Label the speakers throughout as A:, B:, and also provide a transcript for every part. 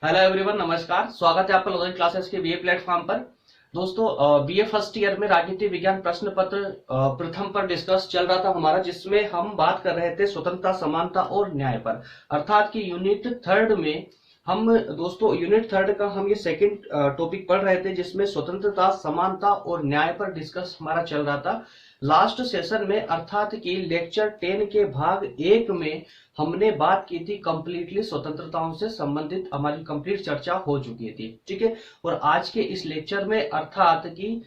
A: Hello everyone, नमस्कार। स्वागत है आपका लोधन क्लासेस के बीए प्लेटफॉर्म पर। दोस्तों, बीए फर्स्ट ईयर में राजनीति विज्ञान प्रश्न पत्र प्रथम पर डिस्कस चल रहा था हमारा, जिसमें हम बात कर रहे थे स्वतंत्रता, समानता और न्याय पर। अर्थात कि यूनिट थर्ड में हम दोस्तों यूनिट थर्ड का हम ये सेकंड टॉपिक पढ़ रहे थे, जिसमें स्वतंत्रता, समानता और न्याय पर डिस्कस हमारा चल रहा था। लास्ट सेशन में अर्थात कि लेक्चर 10 के भाग 1 में हमने बात की थी कंप्लीटली स्वतंत्रताओं से संबंधित, हमारी कंप्लीट चर्चा हो चुकी थी। ठीक है। और आज के इस लेक्चर में अर्थात कि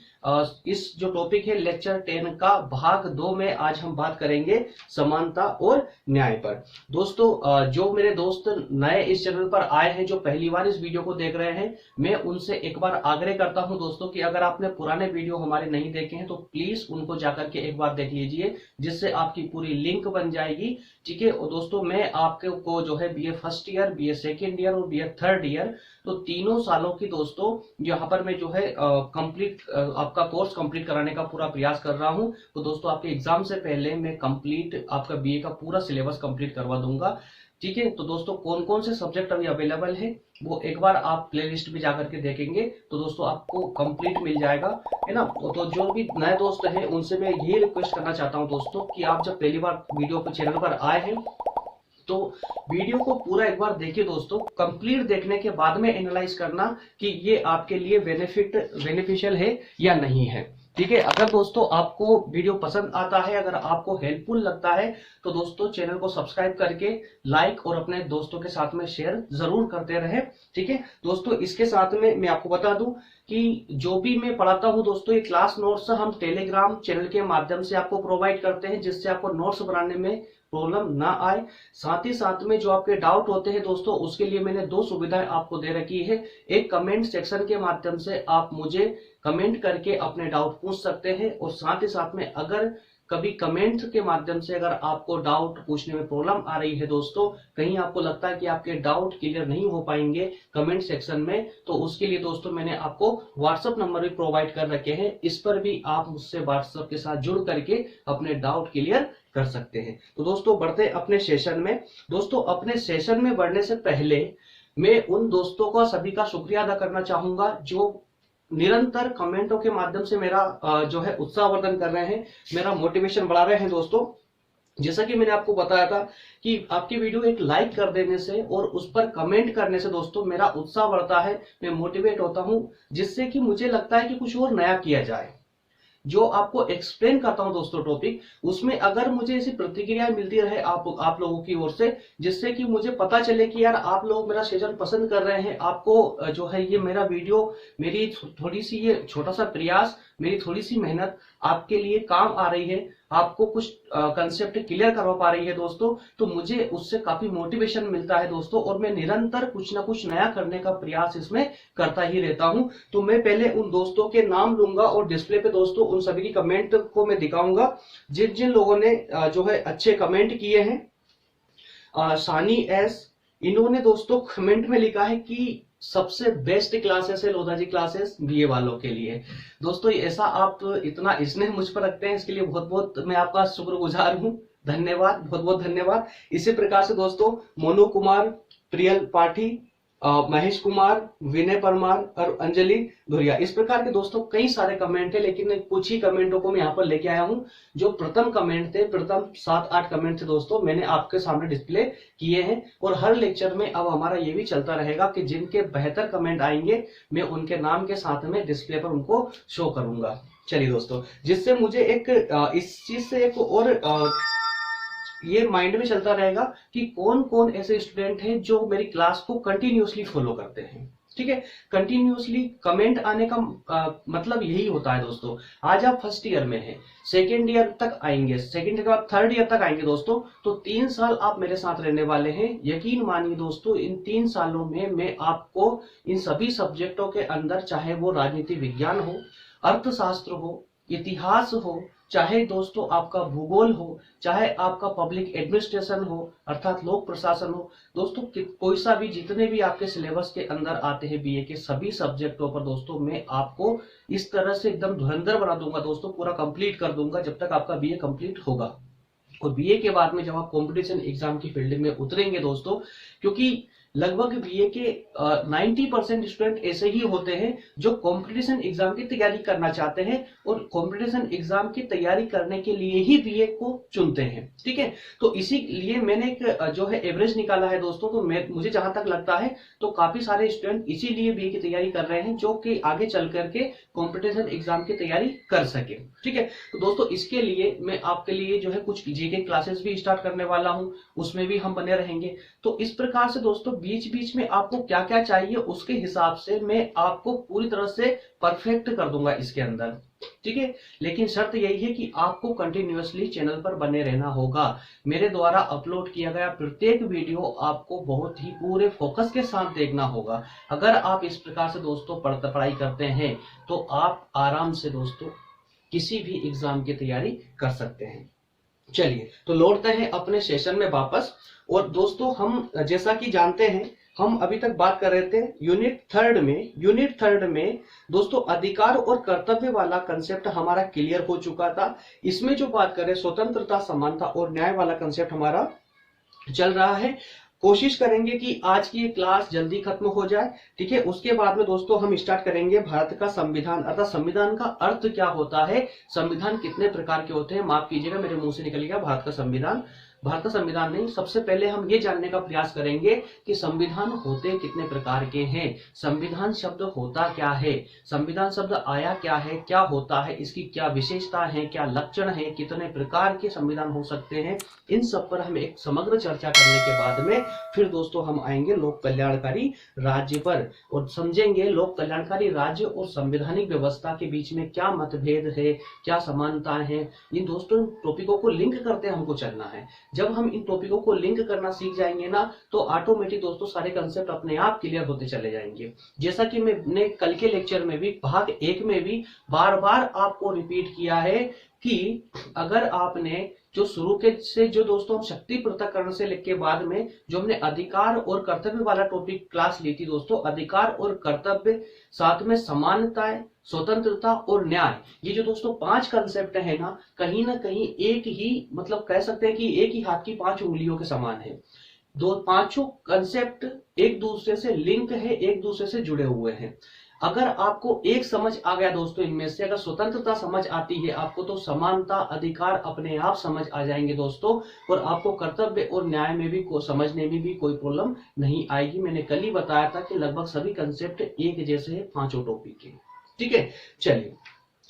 A: इस जो टॉपिक है लेक्चर 10 का भाग 2 में आज हम बात करेंगे समानता और न्याय पर। दोस्तों, जो मेरे दोस्त नए इस चैनल पर आए हैं, जो पहली बार इस वीडियो को देख रहे हैं, मैं उनसे एक बार आग्रह करता हूं दोस्तों कि अगर आपने पुराने वीडियो हमारे नहीं देखे हैं तो प्लीज उनको जाकर के एक बार देख लीजिए, जिससे आपकी पूरी लिंक बन जाएगी। ठीक है। और दोस्तों, मैं आपको जो है BA first year, BA second year और बीए थर्ड ईयर, तो तीनों सालों की दोस्तों यहाँ पर मैं जो है कंप्लीट आपका कोर्स कंप्लीट कराने का पूरा प्रयास कर रहा हूँ। तो दोस्तों, आपके एग्जाम से पहले मैं कंप्लीट आपका बीए का पूरा सिलेबस कंप्लीट करवा दूंगा। ठीक है। तो दोस्तों, कौन कौन से सब्जेक्ट अभी अवेलेबल है वो एक बार आप प्लेलिस्ट में जाकर के देखेंगे तो दोस्तों आपको कंप्लीट मिल जाएगा, है ना। तो जो भी नए दोस्त हैं उनसे मैं यही रिक्वेस्ट करना चाहता हूं दोस्तों कि आप जब पहली बार वीडियो के चैनल पर आए हैं तो वीडियो को पूरा एक बार देखिए दोस्तों। कंप्लीट देखने के बाद में एनालाइज करना कि ये आपके लिए बेनिफिशियल है या नहीं है। ठीक है। अगर दोस्तों आपको वीडियो पसंद आता है, अगर आपको हेल्पफुल लगता है, तो दोस्तों चैनल को सब्सक्राइब करके लाइक और अपने दोस्तों के साथ में शेयर जरूर करते रहे। ठीक है दोस्तों, इसके साथ में मैं आपको बता दूं कि जो भी मैं पढ़ाता हूं दोस्तों, ये क्लास नोट्स हम टेलीग्राम चैनल के माध्यम से आपको प्रोवाइड करते हैं, जिससे आपको नोट्स बनाने में प्रॉब्लम ना आए। साथ ही साथ में जो आपके डाउट होते हैं दोस्तों, उसके लिए मैंने दो सुविधाएं आपको दे रखी है। एक, कमेंट सेक्शन के माध्यम से आप मुझे कमेंट करके अपने डाउट पूछ सकते हैं, और साथ ही साथ में अगर कभी कमेंट के माध्यम से अगर आपको डाउट पूछने में प्रॉब्लम आ रही है दोस्तों, कहीं आपको लगता है कि आपके डाउट क्लियर नहीं हो पाएंगे कमेंट सेक्शन में, तो उसके लिए दोस्तों मैंने आपको व्हाट्सएप नंबर भी प्रोवाइड कर रखे हैं। इस पर भी आप मुझसे व्हाट्सएप के साथ जुड़ करके अपने डाउट क्लियर कर सकते हैं। तो दोस्तों, बढ़ते अपने सेशन में। दोस्तों, अपने सेशन में बढ़ने से पहले मैं उन दोस्तों का सभी का शुक्रिया अदा करना चाहूंगा जो निरंतर कमेंटों के माध्यम से मेरा जो है उत्साहवर्धन कर रहे हैं, मेरा मोटिवेशन बढ़ा रहे हैं दोस्तों। जैसा कि मैंने आपको बताया था कि आपकी वीडियो एक लाइक कर देने से और उस पर कमेंट करने से दोस्तों मेरा उत्साह बढ़ता है, मैं मोटिवेट होता हूं, जिससे कि मुझे लगता है कि कुछ और नया किया जाए। जो आपको एक्सप्लेन करता हूं दोस्तों टॉपिक, उसमें अगर मुझे ऐसी प्रतिक्रिया मिलती रहे आप लोगों की ओर से, जिससे कि मुझे पता चले कि यार आप लोग मेरा सेशन पसंद कर रहे हैं, आपको जो है ये मेरा वीडियो, मेरी थोड़ी सी ये छोटा सा प्रयास, मेरी थोड़ी सी मेहनत आपके लिए काम आ रही है, आपको कुछ कंसेप्ट क्लियर करवा पा रही है दोस्तों, तो मुझे उससे काफी मोटिवेशन मिलता है दोस्तों, और मैं निरंतर कुछ ना कुछ नया करने का प्रयास इसमें करता ही रहता हूं। तो मैं पहले उन दोस्तों के नाम लूंगा और डिस्प्ले पे दोस्तों उन सभी की कमेंट को मैं दिखाऊंगा, जिन जिन लोगों ने जो है अच्छे कमेंट किए हैं। सानी एस, इन्होंने दोस्तों कमेंट में लिखा है कि सबसे बेस्ट क्लासेस है लोधा जी क्लासेस बीए वालों के लिए। दोस्तों, ऐसा आप इतना स्नेह मुझ पर रखते हैं, इसके लिए बहुत बहुत मैं आपका शुक्रगुजार हूं। धन्यवाद, बहुत बहुत धन्यवाद। इसी प्रकार से दोस्तों मोनू कुमार, प्रियल पाठी, महेश कुमार, विनय परमार और अंजलि धुरिया, इस प्रकार के दोस्तों कई सारे कमेंट है, लेकिन कुछ ही कमेंटों को मैं यहाँ पर लेके आया हूं। जो प्रथम कमेंट थे, प्रथम 7-8 कमेंट थे दोस्तों, मैंने आपके सामने डिस्प्ले किए हैं। और हर लेक्चर में अब हमारा ये भी चलता रहेगा कि जिनके बेहतर कमेंट आएंगे मैं उनके नाम के साथ में डिस्प्ले पर उनको शो करूंगा। चलिए दोस्तों, जिससे मुझे एक इस चीज से एक और ये माइंड में चलता रहेगा कि कौन कौन ऐसे स्टूडेंट हैं जो मेरी क्लास को कंटिन्यूअसली फॉलो करते हैं। ठीक है। कंटिन्यूअसली कमेंट आने का मतलब यही होता है दोस्तों। आज आप फर्स्ट ईयर में हैं, सेकेंड ईयर तक आएंगे, सेकेंड ईयर के बाद थर्ड ईयर तक आएंगे दोस्तों, तो 3 साल आप मेरे साथ रहने वाले हैं। यकीन मानिए दोस्तों, इन 3 सालों में मैं आपको इन सभी सब्जेक्टों के अंदर, चाहे वो राजनीति विज्ञान हो, अर्थशास्त्र हो, इतिहास हो, चाहे दोस्तों आपका भूगोल हो, चाहे आपका पब्लिक एडमिनिस्ट्रेशन हो अर्थात लोक प्रशासन हो, दोस्तों कोई सा भी, जितने भी आपके सिलेबस के अंदर आते हैं बीए के सभी सब्जेक्टों पर दोस्तों मैं आपको इस तरह से एकदम धुरंधर बना दूंगा दोस्तों, पूरा कंप्लीट कर दूंगा जब तक आपका बीए कंप्लीट होगा। और बीए के बाद में जब आप कंपटीशन एग्जाम की फील्ड में उतरेंगे दोस्तों, क्योंकि लगभग बीए के 90% स्टूडेंट ऐसे ही होते हैं जो कंपटीशन एग्जाम की तैयारी करना चाहते हैं और कंपटीशन एग्जाम की तैयारी करने के लिए ही बीए को चुनते हैं। ठीक है, तो इसीलिए मैंने एक जो है एवरेज निकाला है दोस्तों। तो मुझे जहां तक लगता है तो काफी सारे स्टूडेंट इसीलिए बीए की तैयारी कर रहे हैं जो कि आगे चल करके कंपटीशन एग्जाम की तैयारी कर सके। ठीक है, तो दोस्तों इसके लिए मैं आपके लिए जो है कुछ जीके क्लासेस भी स्टार्ट करने वाला हूं, उसमें भी हम बने रहेंगे। तो इस प्रकार से दोस्तों बीच बीच में आपको क्या क्या चाहिए उसके हिसाब से मैं आपको पूरी तरह से परफेक्ट कर दूंगा इसके अंदर। ठीक है, लेकिन शर्त यही है कि आपको कंटिन्यूअसली चैनल पर बने रहना होगा। मेरे द्वारा अपलोड किया गया प्रत्येक वीडियो आपको बहुत ही पूरे फोकस के साथ देखना होगा। अगर आप इस प्रकार से दोस्तों पढ़ाई करते हैं तो आप आराम से दोस्तों किसी भी एग्जाम की तैयारी कर सकते हैं। चलिए तो लौटते हैं अपने सेशन में वापस। और दोस्तों हम जैसा कि जानते हैं, हम अभी तक बात कर रहे थे यूनिट थर्ड में दोस्तों अधिकार और कर्तव्य वाला कंसेप्ट हमारा क्लियर हो चुका था। इसमें जो बात करें स्वतंत्रता, समानता और न्याय वाला कंसेप्ट हमारा चल रहा है। कोशिश करेंगे कि आज की क्लास जल्दी खत्म हो जाए। ठीक है, उसके बाद में दोस्तों हम स्टार्ट करेंगे भारत का संविधान, अर्थात संविधान का अर्थ क्या होता है, संविधान कितने प्रकार के होते हैं। माफ कीजिएगा मेरे मुंह से निकल गया भारत का संविधान नहीं। सबसे पहले हम ये जानने का प्रयास करेंगे कि संविधान होते कितने प्रकार के हैं, संविधान शब्द होता क्या है, संविधान शब्द आया क्या है, क्या होता है, इसकी क्या विशेषता है, क्या लक्षण है, कितने प्रकार के संविधान हो सकते हैं। इन सब पर हम एक समग्र चर्चा करने के बाद में फिर दोस्तों हम आएंगे लोक कल्याणकारी राज्य पर और समझेंगे लोक कल्याणकारी राज्य और संवैधानिक व्यवस्था के बीच में क्या मतभेद है, क्या समानताएं हैं। इन दोस्तों टॉपिकों को लिंक करते हमको चलना है। जब हम इन टॉपिकों को लिंक करना सीख जाएंगे ना तो ऑटोमेटिक दोस्तों सारे कंसेप्ट अपने आप क्लियर होते चले जाएंगे। जैसा कि मैंने कल के लेक्चर में भी भाग 1 में भी बार बार आपको रिपीट किया है कि अगर आपने जो शुरू के से जो दोस्तों हम शक्ति पृथक्करण से लेके बाद में जो हमने अधिकार और कर्तव्य वाला टॉपिक क्लास ली थी दोस्तों, अधिकार और कर्तव्य, साथ में समानताएं, स्वतंत्रता और न्याय, ये जो दोस्तों 5 कंसेप्ट है ना कहीं एक ही मतलब कह सकते हैं कि एक ही हाथ की 5 उंगलियों के समान है। पांचों कंसेप्ट एक दूसरे से लिंक है, एक दूसरे से जुड़े हुए हैं। अगर आपको एक समझ आ गया दोस्तों इनमें से, अगर स्वतंत्रता समझ आती है आपको तो समानता, अधिकार अपने आप समझ आ जाएंगे दोस्तों। और आपको कर्तव्य और न्याय में भी समझने में भी कोई प्रॉब्लम नहीं आएगी। मैंने कल ही बताया था कि लगभग सभी कंसेप्ट एक जैसे हैं 5 टॉपिक के। ठीक है, चलिए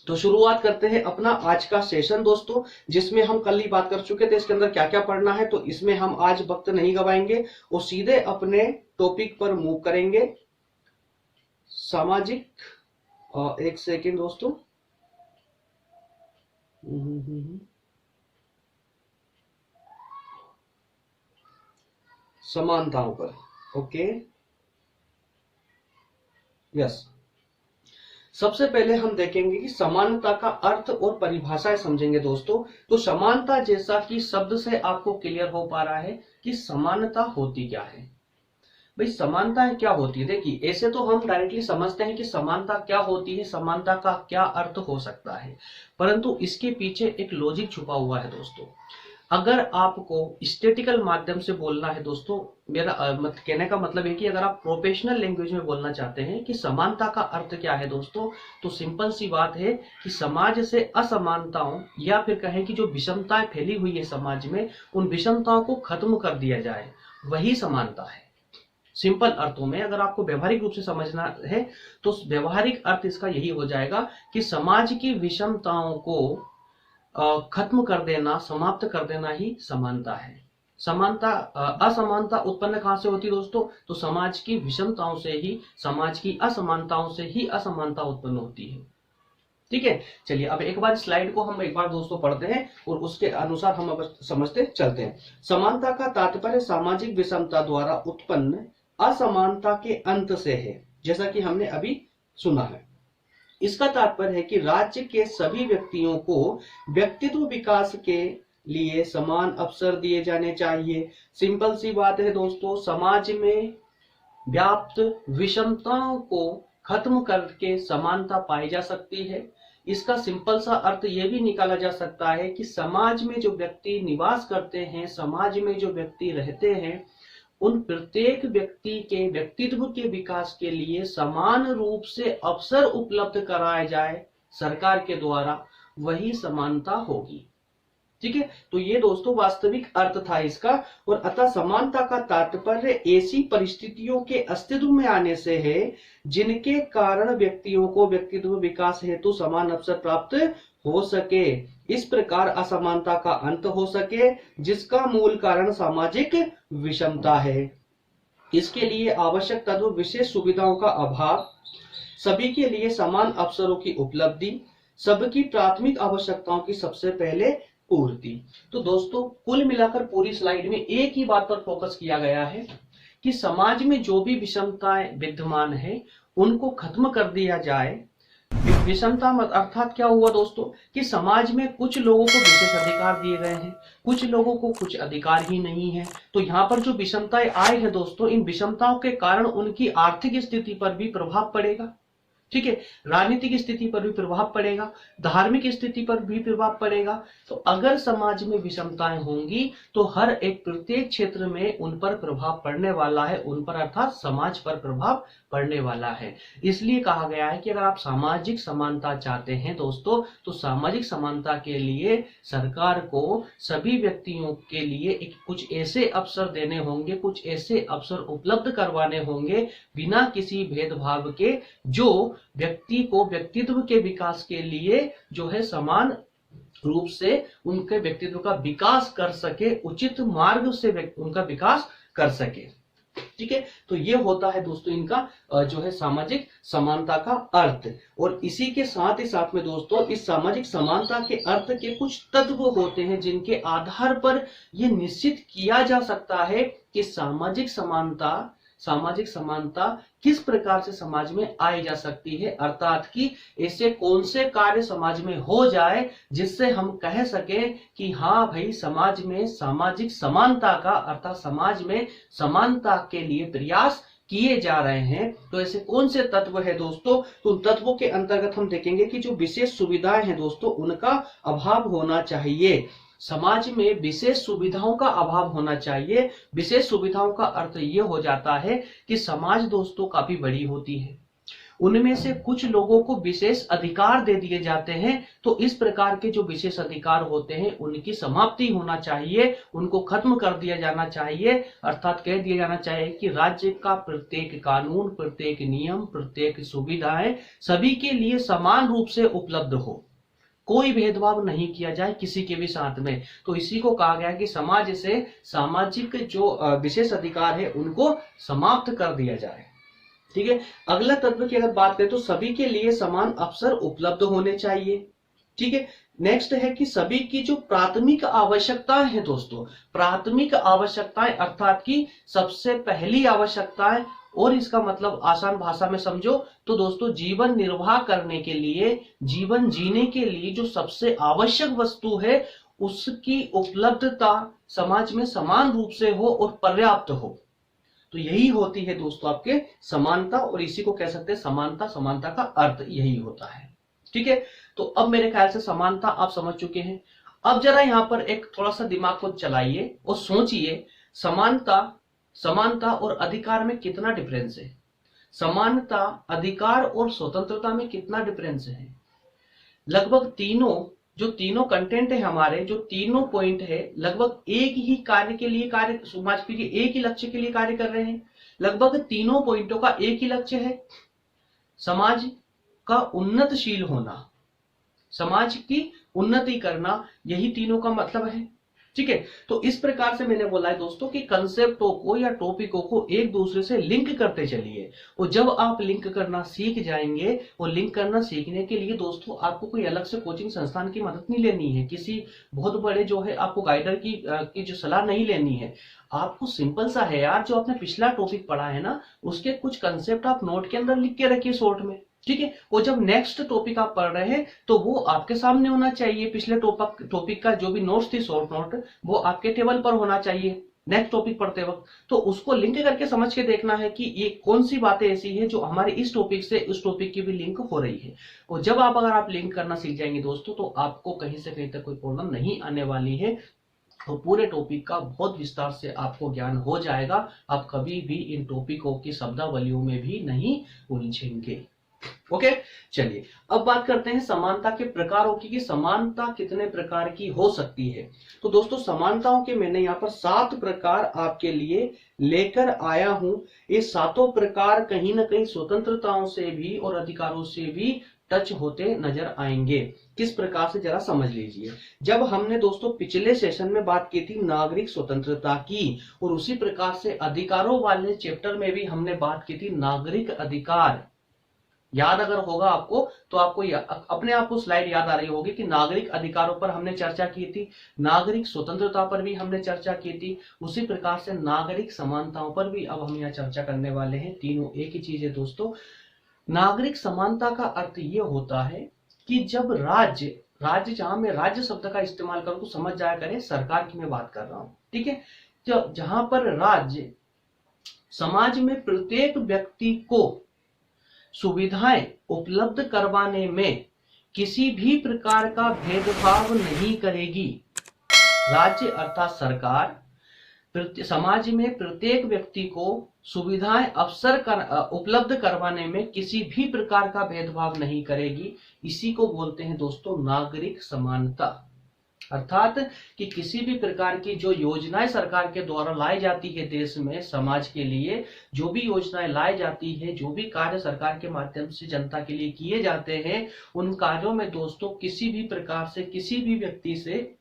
A: तो शुरुआत करते हैं अपना आज का सेशन दोस्तों, जिसमें हम कल ही बात कर चुके थे इसके अंदर क्या क्या पढ़ना है। तो इसमें हम आज वक्त नहीं गवाएंगे और सीधे अपने टॉपिक पर मूव करेंगे। सामाजिक एक सेकेंड दोस्तों, समानताओं पर। ओके, यस, सबसे पहले हम देखेंगे कि समानता का अर्थ और परिभाषाएं समझेंगे दोस्तों। तो समानता, जैसा कि शब्द से आपको क्लियर हो पा रहा है कि समानता होती क्या है। भाई समानता क्या होती है, देखिए ऐसे तो हम डायरेक्टली समझते हैं कि समानता क्या होती है, समानता का क्या अर्थ हो सकता है, परंतु इसके पीछे एक लॉजिक छुपा हुआ है दोस्तों। अगर आपको स्टैटिकल माध्यम से बोलना है दोस्तों, मेरा कहने का मतलब है कि अगर आप प्रोफेशनल लैंग्वेज में बोलना चाहते हैं कि समानता का अर्थ क्या है दोस्तों, तो सिंपल सी बात है कि समाज से असमानताओं या फिर कहें कि जो विषमताएं फैली हुई है समाज में, उन विषमताओं को खत्म कर दिया जाए, वही समानता है। सिंपल अर्थों में अगर आपको व्यवहारिक रूप से समझना है तो व्यवहारिक अर्थ इसका यही हो जाएगा कि समाज की विषमताओं को खत्म कर देना, समाप्त कर देना ही समानता है। समानता असमानता उत्पन्न कहां से होती है दोस्तों, तो समाज की विषमताओं से ही, समाज की असमानताओं से ही असमानता उत्पन्न होती है। ठीक है, चलिए अब एक बार स्लाइड को हम एक बार दोस्तों पढ़ते हैं और उसके अनुसार हम अब समझते चलते हैं। समानता का तात्पर्य सामाजिक विषमता द्वारा उत्पन्न असमानता के अंत से है, जैसा कि हमने अभी सुना है। इसका तात्पर्य है कि राज्य के सभी व्यक्तियों को व्यक्तित्व विकास के लिए समान अवसर दिए जाने चाहिए। सिंपल सी बात है दोस्तों, समाज में व्याप्त विषमताओं को खत्म करके समानता पाई जा सकती है। इसका सिंपल सा अर्थ यह भी निकाला जा सकता है कि समाज में जो व्यक्ति निवास करते हैं, समाज में जो व्यक्ति रहते हैं, उन प्रत्येक व्यक्ति के व्यक्तित्व के विकास के लिए समान रूप से अवसर उपलब्ध कराए जाए सरकार के द्वारा, वही समानता होगी। ठीक है, तो ये दोस्तों वास्तविक अर्थ था इसका। और अतः समानता का तात्पर्य ऐसी परिस्थितियों के अस्तित्व में आने से है जिनके कारण व्यक्तियों को व्यक्तित्व विकास हेतु समान अवसर प्राप्त हो सके, इस प्रकार असमानता का अंत हो सके, जिसका मूल कारण सामाजिक विषमता है। इसके लिए आवश्यक तत्व विशेष सुविधाओं का अभाव, सभी के लिए समान अवसरों की उपलब्धि, सबकी प्राथमिक आवश्यकताओं की सबसे पहले पूर्ति। तो दोस्तों कुल मिलाकर पूरी स्लाइड में एक ही बात पर फोकस किया गया है कि समाज में जो भी विषमताएं विद्यमान है उनको खत्म कर दिया जाए। विषमता अर्थात क्या हुआ दोस्तों कि समाज में कुछ लोगों को विशेष अधिकार दिए गए हैं, कुछ लोगों को कुछ अधिकार ही नहीं है। तो यहाँ पर जो विषमताएं आई है दोस्तों, इन विषमताओं के कारण उनकी आर्थिक स्थिति पर भी प्रभाव पड़ेगा। ठीक है, राजनीतिक स्थिति पर भी प्रभाव पड़ेगा, धार्मिक स्थिति पर भी प्रभाव पड़ेगा। तो अगर समाज में विषमताएं होंगी तो हर एक प्रत्येक क्षेत्र में उन पर प्रभाव पड़ने वाला है, उन पर अर्थात समाज पर प्रभाव पड़ने वाला है। इसलिए कहा गया है कि अगर आप सामाजिक समानता चाहते हैं दोस्तों, तो सामाजिक समानता के लिए सरकार को सभी व्यक्तियों के लिए कुछ ऐसे अवसर देने होंगे, कुछ ऐसे अवसर उपलब्ध करवाने होंगे बिना किसी भेदभाव के, जो व्यक्ति को व्यक्तित्व के विकास के लिए जो है समान रूप से उनके व्यक्तित्व का विकास कर सके, उचित मार्ग से उनका विकास कर सके। ठीक है, तो ये होता है दोस्तों इनका जो है सामाजिक समानता का अर्थ। और इसी के साथ ही साथ में दोस्तों इस सामाजिक समानता के अर्थ के कुछ तत्व होते हैं जिनके आधार पर यह निश्चित किया जा सकता है कि सामाजिक समानता किस प्रकार से समाज में आई जा सकती है, अर्थात कि ऐसे कौन से कार्य समाज में हो जाए जिससे हम कह सके कि हाँ भाई समाज में सामाजिक समानता का अर्थात समाज में समानता के लिए प्रयास किए जा रहे हैं। तो ऐसे कौन से तत्व है दोस्तों, तो उन तत्वों के अंतर्गत हम देखेंगे कि जो विशेष सुविधाएं हैं दोस्तों उनका अभाव होना चाहिए। समाज में विशेष सुविधाओं का अभाव होना चाहिए। विशेष सुविधाओं का अर्थ ये हो जाता है कि समाज दोस्तों काफी बड़ी होती है, उनमें से कुछ लोगों को विशेष अधिकार दे दिए जाते हैं। तो इस प्रकार के जो विशेष अधिकार होते हैं उनकी समाप्ति होना चाहिए, उनको खत्म कर दिया जाना चाहिए। अर्थात कह दिया जाना चाहिए कि राज्य का प्रत्येक कानून, प्रत्येक नियम, प्रत्येक सुविधाएं सभी के लिए समान रूप से उपलब्ध हो, कोई भेदभाव नहीं किया जाए किसी के भी साथ में। तो इसी को कहा गया कि समाज से सामाजिक जो विशेष अधिकार है उनको समाप्त कर दिया जाए। ठीक है, अगला तत्व की अगर बात करें तो सभी के लिए समान अवसर उपलब्ध होने चाहिए। ठीक है, नेक्स्ट है कि सभी की जो प्राथमिक आवश्यकताएं हैं दोस्तों, प्राथमिक आवश्यकताएं अर्थात कि सबसे पहली आवश्यकताएं, और इसका मतलब आसान भाषा में समझो तो दोस्तों जीवन निर्वाह करने के लिए, जीवन जीने के लिए जो सबसे आवश्यक वस्तु है उसकी उपलब्धता समाज में समान रूप से हो और पर्याप्त हो। तो यही होती है दोस्तों आपके समानता, और इसी को कह सकते हैं समानता। समानता का अर्थ यही होता है। ठीक है, तो अब मेरे ख्याल से समानता आप समझ चुके हैं। अब जरा यहां पर एक थोड़ा सा दिमाग को चलाइए और सोचिए समानता और अधिकार में कितना डिफरेंस है, समानता, अधिकार और स्वतंत्रता में कितना डिफरेंस है। लगभग तीनों कंटेंट है हमारे, जो तीनों पॉइंट है लगभग एक ही कार्य के लिए, समाज के लिए एक ही लक्ष्य के लिए कार्य कर रहे हैं। लगभग तीनों पॉइंटों का एक ही लक्ष्य है, समाज का उन्नतशील होना, समाज की उन्नति करना, यही तीनों का मतलब है। ठीक है, तो इस प्रकार से मैंने बोला है दोस्तों कि कंसेप्टों को या टॉपिकों को एक दूसरे से लिंक करते चलिए। और जब आप लिंक करना सीख जाएंगे, और लिंक करना सीखने के लिए दोस्तों आपको कोई अलग से कोचिंग संस्थान की मदद नहीं लेनी है, किसी बहुत बड़े जो है आपको गाइडर की जो सलाह नहीं लेनी है। आपको सिंपल सा है यार, जो आपने पिछला टॉपिक पढ़ा है ना उसके कुछ कंसेप्ट आप नोट के अंदर लिख के रखिए शॉर्ट में। ठीक है, और जब नेक्स्ट टॉपिक आप पढ़ रहे हैं तो वो आपके सामने होना चाहिए। पिछले टॉपिक का जो भी नोट्स थी, शॉर्ट नोट, वो आपके टेबल पर होना चाहिए नेक्स्ट टॉपिक पढ़ते वक्त। तो उसको लिंक करके समझ के देखना है कि ये कौन सी बातें ऐसी है जो हमारे इस टॉपिक से उस टॉपिक की भी लिंक हो रही है। और जब अगर आप लिंक करना सीख जाएंगे दोस्तों, तो आपको कहीं से कहीं तक कोई प्रॉब्लम नहीं आने वाली है। और पूरे टॉपिक का बहुत विस्तार से आपको ज्ञान हो जाएगा। आप कभी भी इन टॉपिकों की शब्दावलियों में भी नहीं उलझेंगे। ओके, चलिए अब बात करते हैं समानता के प्रकारों की कि समानता कितने प्रकार की हो सकती है। तो दोस्तों समानताओं के मैंने यहाँ पर 7 प्रकार आपके लिए लेकर आया हूं। ये सातों प्रकार कहीं ना कहीं स्वतंत्रताओं से भी और अधिकारों से भी टच होते नजर आएंगे। किस प्रकार से जरा समझ लीजिए। जब हमने दोस्तों पिछले सेशन में बात की थी नागरिक स्वतंत्रता की, और उसी प्रकार से अधिकारों वाले चैप्टर में भी हमने बात की थी नागरिक अधिकार। याद अगर होगा आपको तो आपको अपने आप को स्लाइड याद आ रही होगी कि नागरिक अधिकारों पर हमने चर्चा की थी, नागरिक स्वतंत्रता पर भी हमने चर्चा की थी, उसी प्रकार से नागरिक समानताओं पर भी अब हम यहाँ चर्चा करने वाले हैं। तीनों एक ही चीज है दोस्तों। नागरिक समानता का अर्थ ये होता है कि जब राज्य जहां मैं राज्य शब्द का इस्तेमाल करूं तो समझ जाया करें सरकार की मैं बात कर रहा हूं, ठीक है। तो जहां पर राज्य समाज में प्रत्येक व्यक्ति को सुविधाएं उपलब्ध करवाने में किसी भी प्रकार का भेदभाव नहीं करेगी। राज्य अर्थात सरकार समाज में प्रत्येक व्यक्ति को सुविधाएं उपलब्ध करवाने में किसी भी प्रकार का भेदभाव नहीं करेगी। इसी को बोलते हैं दोस्तों नागरिक समानता। अर्थात कि किसी भी प्रकार की जो योजनाएं सरकार के द्वारा लाई जाती है देश में समाज के लिए, जो भी योजनाएं लाई जाती है, जो भी कार्य सरकार के माध्यम से जनता के लिए किए जाते हैं, उन कार्यों में दोस्तों किसी भी प्रकार से किसी भी व्यक्ति से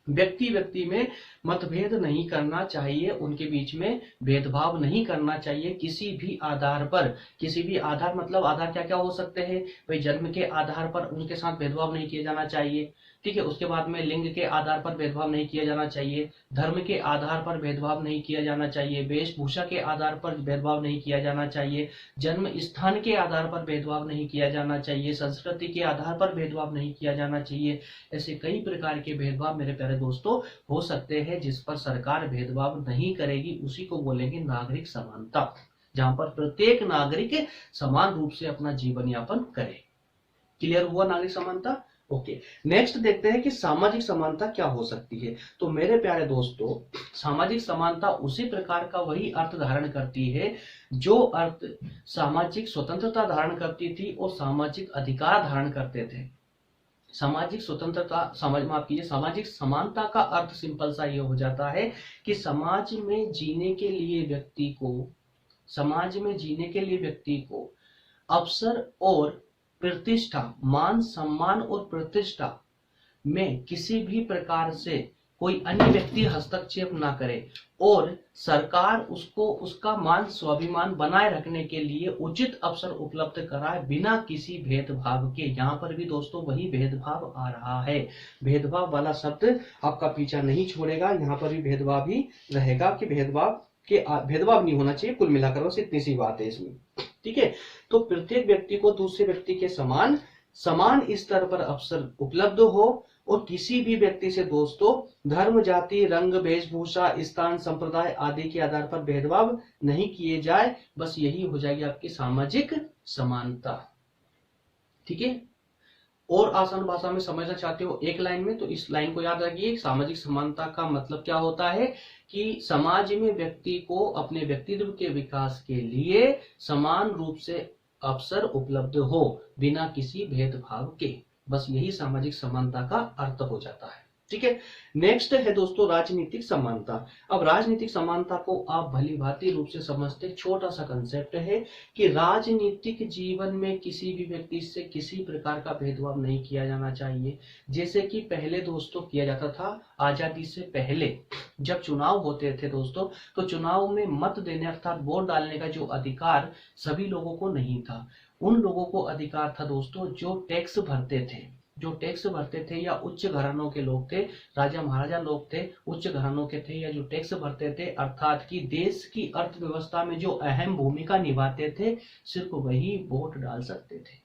A: व्यक्ति में मतभेद नहीं करना चाहिए, उनके बीच में भेदभाव नहीं करना चाहिए किसी भी आधार पर। किसी भी आधार मतलब आधार क्या क्या हो सकते हैं भाई, जन्म के आधार पर उनके साथ भेदभाव नहीं किया जाना चाहिए, ठीक है। उसके बाद में लिंग के आधार पर भेदभाव नहीं किया जाना चाहिए, धर्म के आधार पर भेदभाव नहीं किया जाना चाहिए, वेशभूषा के आधार पर भेदभाव नहीं किया जाना चाहिए, जन्म स्थान के आधार पर भेदभाव नहीं किया जाना चाहिए, संस्कृति के आधार पर भेदभाव नहीं किया जाना चाहिए। ऐसे कई प्रकार के भेदभाव मेरे प्यारे दोस्तों हो सकते हैं जिस पर सरकार भेदभाव नहीं करेगी। उसी को बोलेंगे नागरिक समानता, जहां पर प्रत्येक नागरिक समान रूप से अपना जीवन यापन करे। क्लियर हुआ नागरिक समानता? ओके, नेक्स्ट देखते हैं कि सामाजिक समानता क्या हो सकती है। तो मेरे प्यारे दोस्तों सामाजिक समानता उसी प्रकार का वही अर्थ धारण करती है जो अर्थ सामाजिक स्वतंत्रता धारण करती थी और सामाजिक अधिकार धारण करते थे। सामाजिक स्वतंत्रता माफ कीजिए, सामाजिक समानता का अर्थ सिंपल सा ये हो जाता है कि समाज में जीने के लिए व्यक्ति को अवसर और प्रतिष्ठा, मान सम्मान और प्रतिष्ठा में किसी भी प्रकार से कोई अन्य व्यक्ति हस्तक्षेप ना करे और सरकार उसको उसका मान स्वाभिमान बनाए रखने के लिए उचित अवसर उपलब्ध कराए बिना किसी भेदभाव के। यहाँ पर भी दोस्तों वही भेदभाव आ रहा है, भेदभाव वाला शब्द आपका पीछा नहीं छोड़ेगा। यहाँ पर भी भेदभाव ही रहेगा कि भेदभाव नहीं होना चाहिए। कुल मिलाकर बस इतनी सी बात है इसमें, ठीक है। तो प्रत्येक व्यक्ति को दूसरे व्यक्ति के समान स्तर पर अवसर उपलब्ध हो और किसी भी व्यक्ति से दोस्तों धर्म, जाति, रंग, वेशभूषा, स्थान, संप्रदाय आदि के आधार पर भेदभाव नहीं किए जाए। बस यही हो जाएगी आपकी सामाजिक समानता, ठीक है। और आसान भाषा में समझना चाहते हो एक लाइन में तो इस लाइन को याद रखिए। सामाजिक समानता का मतलब क्या होता है कि समाज में व्यक्ति को अपने व्यक्तित्व के विकास के लिए समान रूप से अवसर उपलब्ध हो बिना किसी भेदभाव के। बस यही सामाजिक समानता का अर्थ हो जाता है, ठीक है। नेक्स्ट है दोस्तों राजनीतिक समानता। अब राजनीतिक समानता को आप भली भांति रूप से समझते, छोटा सा कंसेप्ट है कि राजनीतिक जीवन में किसी भी व्यक्ति से किसी प्रकार का भेदभाव नहीं किया जाना चाहिए। जैसे कि पहले दोस्तों किया जाता था, आजादी से पहले जब चुनाव होते थे दोस्तों, तो चुनाव में मत देने अर्थात वोट डालने का जो अधिकार सभी लोगों को नहीं था। उन लोगों को अधिकार था दोस्तों जो टैक्स भरते थे या उच्च घरानों के लोग थे, राजा महाराजा लोग थे, उच्च घरानों के थे या जो टैक्स भरते थे, अर्थात कि देश की अर्थव्यवस्था में जो अहम भूमिका निभाते थे, सिर्फ वही वोट डाल सकते थे।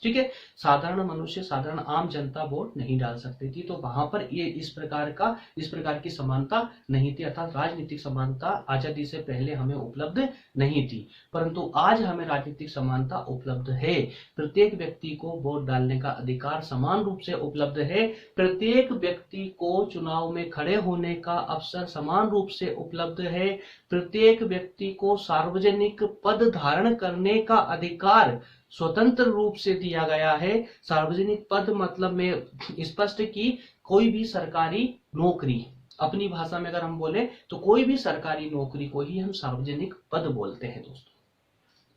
A: ठीक है, साधारण मनुष्य, साधारण आम जनता वोट नहीं डाल सकती थी, तो वहां पर ये इस प्रकार की समानता नहीं थी, अर्थात राजनीतिक समानता आजादी से पहले हमें उपलब्ध नहीं थी। परंतु आज हमें राजनीतिक समानता उपलब्ध है, प्रत्येक व्यक्ति को वोट डालने का अधिकार समान रूप से उपलब्ध है, प्रत्येक व्यक्ति को चुनाव में खड़े होने का अवसर समान रूप से उपलब्ध है, प्रत्येक व्यक्ति को सार्वजनिक पद धारण करने का अधिकार स्वतंत्र रूप से दिया गया है। सार्वजनिक पद मतलब में स्पष्ट की कोई भी सरकारी नौकरी, अपनी भाषा में अगर हम बोले तो कोई भी सरकारी नौकरी को ही हम सार्वजनिक पद बोलते हैं दोस्तों।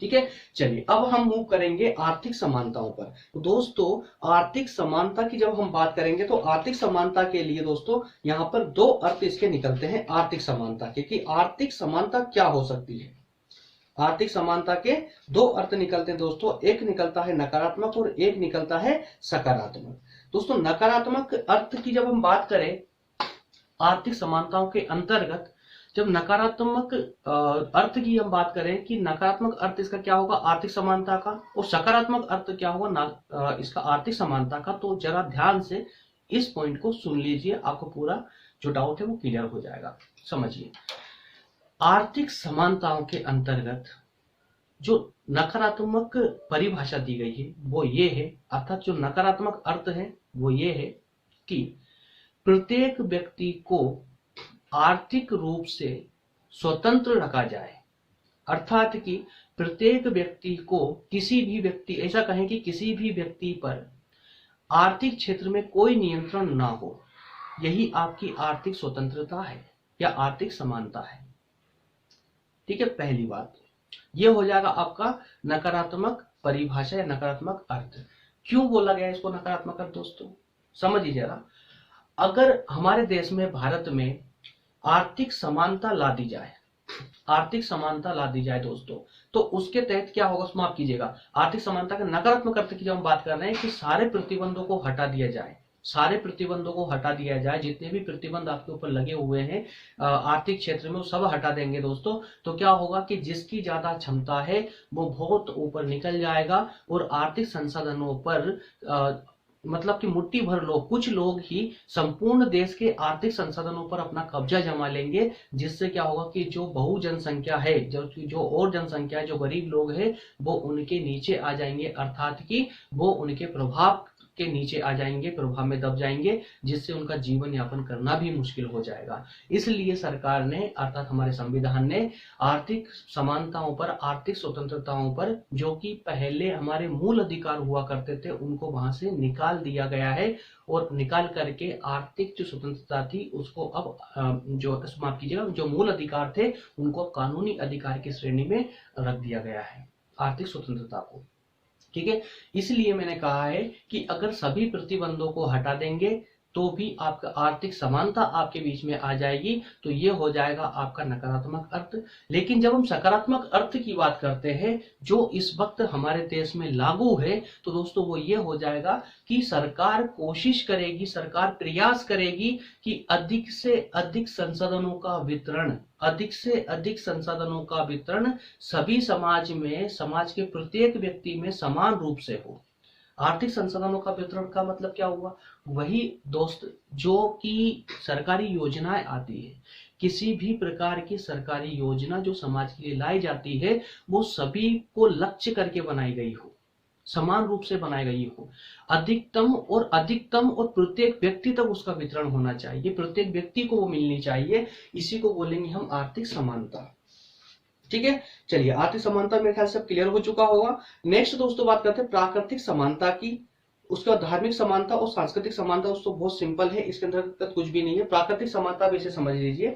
A: ठीक है, चलिए अब हम मूव करेंगे आर्थिक समानताओं पर। तो दोस्तों आर्थिक समानता की जब हम बात करेंगे तो आर्थिक समानता के लिए दोस्तों यहाँ पर दो अर्थ इसके निकलते हैं आर्थिक समानता के, कि आर्थिक समानता क्या हो सकती है। आर्थिक समानता के दो अर्थ निकलते हैं दोस्तों, एक निकलता है नकारात्मक और एक निकलता है सकारात्मक। दोस्तों नकारात्मक अर्थ की जब हम बात करें आर्थिक समानताओं के अंतर्गत, जब नकारात्मक अर्थ की हम बात करें कि नकारात्मक अर्थ इसका क्या होगा आर्थिक समानता का, और सकारात्मक अर्थ क्या होगा इसका आर्थिक समानता का, तो जरा ध्यान से इस पॉइंट को सुन लीजिए, आपको पूरा जो डाउट है वो क्लियर हो जाएगा। समझिए, आर्थिक समानताओं के अंतर्गत जो नकारात्मक परिभाषा दी गई है वो ये है, अर्थात जो नकारात्मक अर्थ है वो ये है कि प्रत्येक व्यक्ति को आर्थिक रूप से स्वतंत्र रखा जाए, अर्थात कि प्रत्येक व्यक्ति को किसी भी व्यक्ति, ऐसा कहें कि किसी भी व्यक्ति पर आर्थिक क्षेत्र में कोई नियंत्रण ना हो, यही आपकी आर्थिक स्वतंत्रता है या आर्थिक समानता है। ठीक है, पहली बात ये हो जाएगा आपका नकारात्मक परिभाषा या नकारात्मक अर्थ। क्यों बोला गया इसको नकारात्मक अर्थ दोस्तों, समझिए जरा। अगर हमारे देश में भारत में आर्थिक समानता ला दी जाए, आर्थिक समानता ला दी जाए दोस्तों, तो उसके तहत क्या होगा, माफ कीजिएगा, आर्थिक समानता के नकारात्मक अर्थ की जब हम बात कर रहे हैं कि सारे प्रतिबंधों को हटा दिया जाए, सारे प्रतिबंधों को हटा दिया जाए, जितने भी प्रतिबंध आपके ऊपर लगे हुए हैं आर्थिक क्षेत्र में वो सब हटा देंगे दोस्तों, तो क्या होगा कि जिसकी ज्यादा क्षमता है वो बहुत ऊपर निकल जाएगा और आर्थिक संसाधनों पर मतलब कि मुट्ठी भर लोग, कुछ लोग ही संपूर्ण देश के आर्थिक संसाधनों पर अपना कब्जा जमा लेंगे, जिससे क्या होगा कि जो बहु जनसंख्या है, जो और जनसंख्या है, जो गरीब लोग हैं वो उनके नीचे आ जाएंगे, अर्थात कि वो उनके प्रभाव के नीचे आ जाएंगे, प्रभाव में दब जाएंगे, जिससे उनका जीवन यापन करना भी मुश्किल हो जाएगा। इसलिए सरकार ने अर्थात हमारे संविधान ने आर्थिक समानताओं पर, आर्थिक स्वतंत्रताओं पर, जो कि पहले हमारे मूल अधिकार हुआ करते थे, उनको वहां से निकाल दिया गया है और निकाल करके आर्थिक जो स्वतंत्रता थी उसको अब जो माफ कीजिएगा जो मूल अधिकार थे उनको कानूनी अधिकार की श्रेणी में रख दिया गया है, आर्थिक स्वतंत्रता को। ठीक है, इसलिए मैंने कहा है कि अगर सभी प्रतिबंधों को हटा देंगे तो भी आपका आर्थिक समानता आपके बीच में आ जाएगी, तो ये हो जाएगा आपका नकारात्मक अर्थ। लेकिन जब हम सकारात्मक अर्थ की बात करते हैं जो इस वक्त हमारे देश में लागू है, तो दोस्तों वो ये हो जाएगा कि सरकार कोशिश करेगी, सरकार प्रयास करेगी कि अधिक से अधिक संसाधनों का वितरण, अधिक से अधिक संसाधनों का वितरण सभी समाज में, समाज के प्रत्येक व्यक्ति में समान रूप से हो। आर्थिक संसाधनों का वितरण का मतलब क्या हुआ, वही दोस्त जो कि सरकारी योजनाएं आती है, किसी भी प्रकार की सरकारी योजना जो समाज के लिए लाई जाती है वो सभी को लक्ष्य करके बनाई गई हो, समान रूप से बनाई गई हो, अधिकतम और प्रत्येक व्यक्ति तक उसका वितरण होना चाहिए, प्रत्येक व्यक्ति को वो मिलनी चाहिए, इसी को बोलेंगे हम आर्थिक समानता। ठीक है, चलिए आर्थिक समानता मेरे ख्याल से क्लियर हो चुका होगा। नेक्स्ट दोस्तों बात करते हैं प्राकृतिक समानता की, उसके बाद धार्मिक समानता और सांस्कृतिक समानता। दोस्तों बहुत सिंपल है, इसके अंदर कुछ भी नहीं है। प्राकृतिक समानता भी इसे समझ लीजिए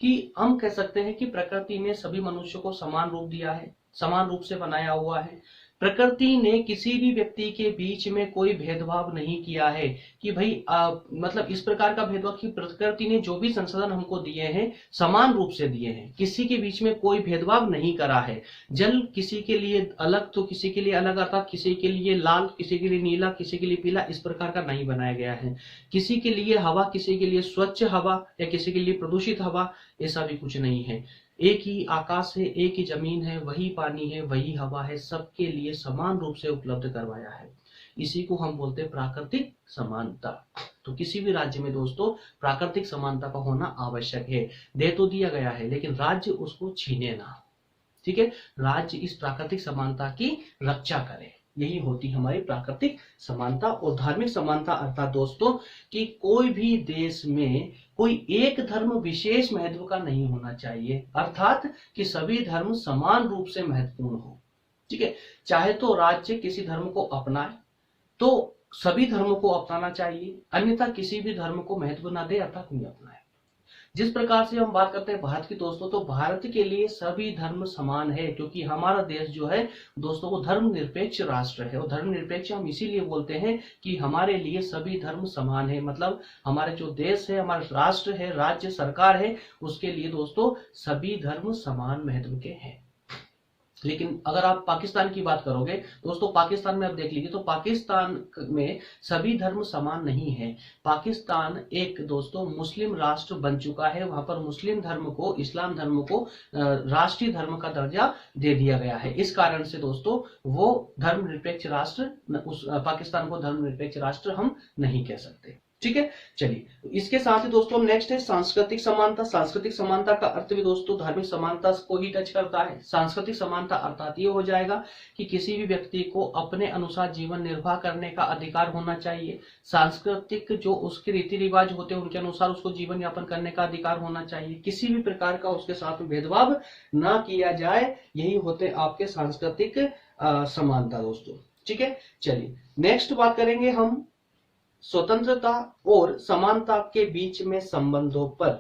A: कि हम कह सकते हैं कि प्रकृति ने सभी मनुष्यों को समान रूप दिया है, समान रूप से बनाया हुआ है। प्रकृति ने किसी भी व्यक्ति के बीच में कोई भेदभाव नहीं किया है कि भाई मतलब इस प्रकार का भेदभाव कि प्रकृति ने जो भी संसाधन हमको दिए हैं समान रूप से दिए हैं, किसी के बीच में कोई भेदभाव नहीं करा है। जल किसी के लिए अलग तो किसी के लिए अलग, अर्थात किसी के लिए लाल, किसी के लिए नीला, किसी के लिए पीला, इस प्रकार का नहीं बनाया गया है। किसी के लिए हवा, किसी के लिए स्वच्छ हवा या किसी के लिए प्रदूषित हवा, ऐसा भी कुछ नहीं है। एक ही आकाश है, एक ही जमीन है, वही पानी है, वही हवा है, सबके लिए समान रूप से उपलब्ध करवाया है। इसी को हम बोलते हैं प्राकृतिक समानता। तो किसी भी राज्य में दोस्तों प्राकृतिक समानता का होना आवश्यक है। दे तो दिया गया है लेकिन राज्य उसको छीने ना, ठीक है। राज्य इस प्राकृतिक समानता की रक्षा करे, यही होती हमारी प्राकृतिक समानता। और धार्मिक समानता अर्थात दोस्तों कि कोई भी देश में कोई एक धर्म विशेष महत्व का नहीं होना चाहिए, अर्थात कि सभी धर्म समान रूप से महत्वपूर्ण हो, ठीक है। चाहे तो राज्य किसी धर्म को अपनाए तो सभी धर्मों को अपनाना चाहिए, अन्यथा किसी भी धर्म को महत्व ना दे अर्थात नहीं अपनाए। जिस प्रकार से हम बात करते हैं भारत की दोस्तों, तो भारत के लिए सभी धर्म समान है, क्योंकि हमारा देश जो है दोस्तों वो धर्मनिरपेक्ष राष्ट्र है। और धर्मनिरपेक्ष हम इसीलिए बोलते हैं कि हमारे लिए सभी धर्म समान है, मतलब हमारे जो देश है, हमारा राष्ट्र है, राज्य सरकार है, उसके लिए दोस्तों सभी धर्म समान महत्व के हैं। लेकिन अगर आप पाकिस्तान की बात करोगे दोस्तों, पाकिस्तान में आप देख लीजिए तो पाकिस्तान में सभी धर्म समान नहीं है। पाकिस्तान एक दोस्तों मुस्लिम राष्ट्र बन चुका है, वहां पर मुस्लिम धर्म को, इस्लाम धर्म को राष्ट्रीय धर्म का दर्जा दे दिया गया है। इस कारण से दोस्तों वो धर्मनिरपेक्ष राष्ट्र, उस पाकिस्तान को धर्मनिरपेक्ष राष्ट्र हम नहीं कह सकते, ठीक है। चलिए इसके साथ ही दोस्तों नेक्स्ट है सांस्कृतिक समानता। सांस्कृतिक समानता का अर्थ भी दोस्तों धार्मिक समानता को ही टच करता है। सांस्कृतिक समानता अर्थात ये हो जाएगा कि किसी भी व्यक्ति को अपने अनुसार जीवन निर्वाह करने का अधिकार होना चाहिए। सांस्कृतिक जो उसके रीति रिवाज होते हैं उनके अनुसार उसको जीवन यापन करने का अधिकार होना चाहिए, किसी भी प्रकार का उसके साथ भेदभाव ना किया जाए, यही होते आपके सांस्कृतिक समानता दोस्तों, ठीक है। चलिए नेक्स्ट बात करेंगे हम स्वतंत्रता और समानता के बीच में संबंधों पर।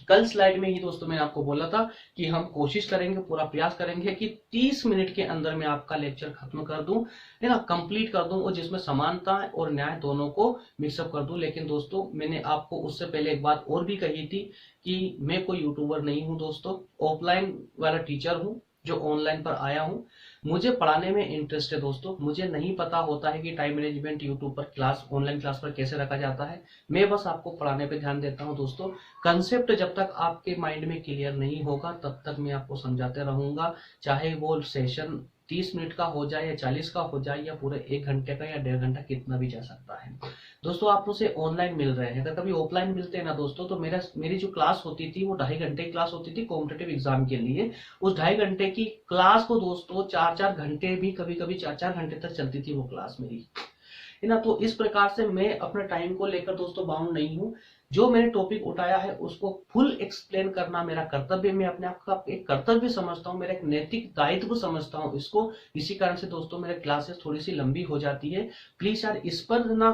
A: कल स्लाइड में ही दोस्तों मैंने आपको बोला था कि हम कोशिश करेंगे, पूरा प्रयास करेंगे कि 30 मिनट के अंदर मैं आपका लेक्चर खत्म कर दूं, है ना, कंप्लीट कर दूं, और जिसमें समानता और न्याय दोनों को मिक्सअप कर दूं। लेकिन दोस्तों मैंने आपको उससे पहले एक बात और भी कही थी कि मैं कोई यूट्यूबर नहीं हूं दोस्तों, ऑफलाइन वाला टीचर हूं जो ऑनलाइन पर आया हूं। मुझे पढ़ाने में इंटरेस्ट है दोस्तों, मुझे नहीं पता होता है कि टाइम मैनेजमेंट यूट्यूब पर क्लास, ऑनलाइन क्लास पर कैसे रखा जाता है। मैं बस आपको पढ़ाने पे ध्यान देता हूं दोस्तों। कंसेप्ट जब तक आपके माइंड में क्लियर नहीं होगा तब तक मैं आपको समझाते रहूंगा, चाहे वो सेशन 30 मिनट का हो जाए या 40 का हो जाए या पूरे 1 घंटे का या 1.5 घंटा, कितना भी जा सकता है। दोस्तों आप मुझसे ऑनलाइन मिल रहे हैं, अगर कभी ऑफलाइन मिलते हैं ना दोस्तों, तो मेरी जो क्लास होती थी वो 2.5 घंटे की क्लास होती थी कॉम्पिटेटिव एग्जाम के लिए। उस 2.5 घंटे की क्लास को दोस्तों 4-4 घंटे भी, कभी कभी 4-4 घंटे तक चलती थी वो क्लास मेरी, है ना। तो इस प्रकार से मैं अपने टाइम को लेकर दोस्तों बाउंड नहीं हूं। जो मैंने टॉपिक उठाया है उसको फुल एक्सप्लेन करना मेरा कर्तव्य, मैं अपने आप का एक कर्तव्य समझता हूं, मेरा एक नैतिक दायित्व समझता हूं इसको। इसी कारण से दोस्तों मेरे क्लासेस थोड़ी सी लंबी हो जाती है। प्लीज यार इस पर ना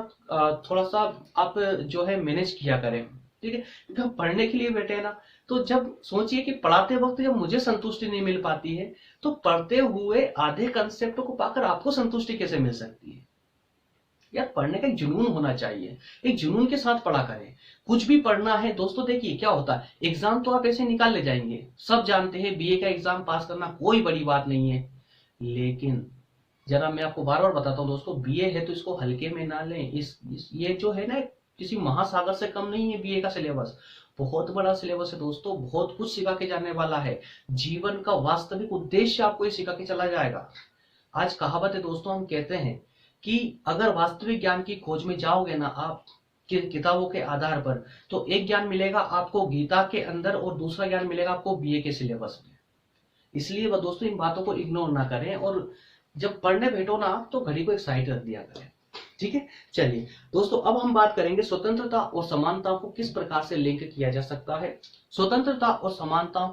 A: थोड़ा सा आप जो है मैनेज किया करें, ठीक है। क्योंकि हम पढ़ने के लिए बैठे हैं ना, तो जब सोचिए कि पढ़ाते वक्त जब मुझे संतुष्टि नहीं मिल पाती है तो पढ़ते हुए आधे कंसेप्ट को पाकर आपको संतुष्टि कैसे मिल सकती है। यार पढ़ने का एक जुनून होना चाहिए, एक जुनून के साथ पढ़ा करें। कुछ भी पढ़ना है दोस्तों, देखिए क्या होता है, एग्जाम तो आप ऐसे निकाल ले जाएंगे, सब जानते हैं बीए का एग्जाम पास करना कोई बड़ी बात नहीं है। लेकिन जरा मैं आपको बार बार बताता हूँ दोस्तों, बीए है तो इसको हल्के में ना लें। ये जो है ना किसी महासागर से कम नहीं है बीए का सिलेबस, बहुत बड़ा सिलेबस है दोस्तों, बहुत कुछ सिखा के जाने वाला है। जीवन का वास्तविक उद्देश्य आपको ये सिखा के चला जाएगा। आज कहावत है दोस्तों, हम कहते हैं कि अगर वास्तविक ज्ञान की खोज में जाओगे ना आप किताबों के आधार पर, तो एक ज्ञान मिलेगा आपको गीता के अंदर और दूसरा ज्ञान मिलेगा आपको बीए के सिलेबस में। इसलिए वह दोस्तों इन बातों को इग्नोर ना करें, और जब पढ़ने बैठो ना तो घड़ी को एक साइड रख दिया करें, ठीक है। चलिए दोस्तों अब हम बात करेंगे स्वतंत्रता और समानता को किस प्रकार से लिंक किया जा सकता है। स्वतंत्रता और समानता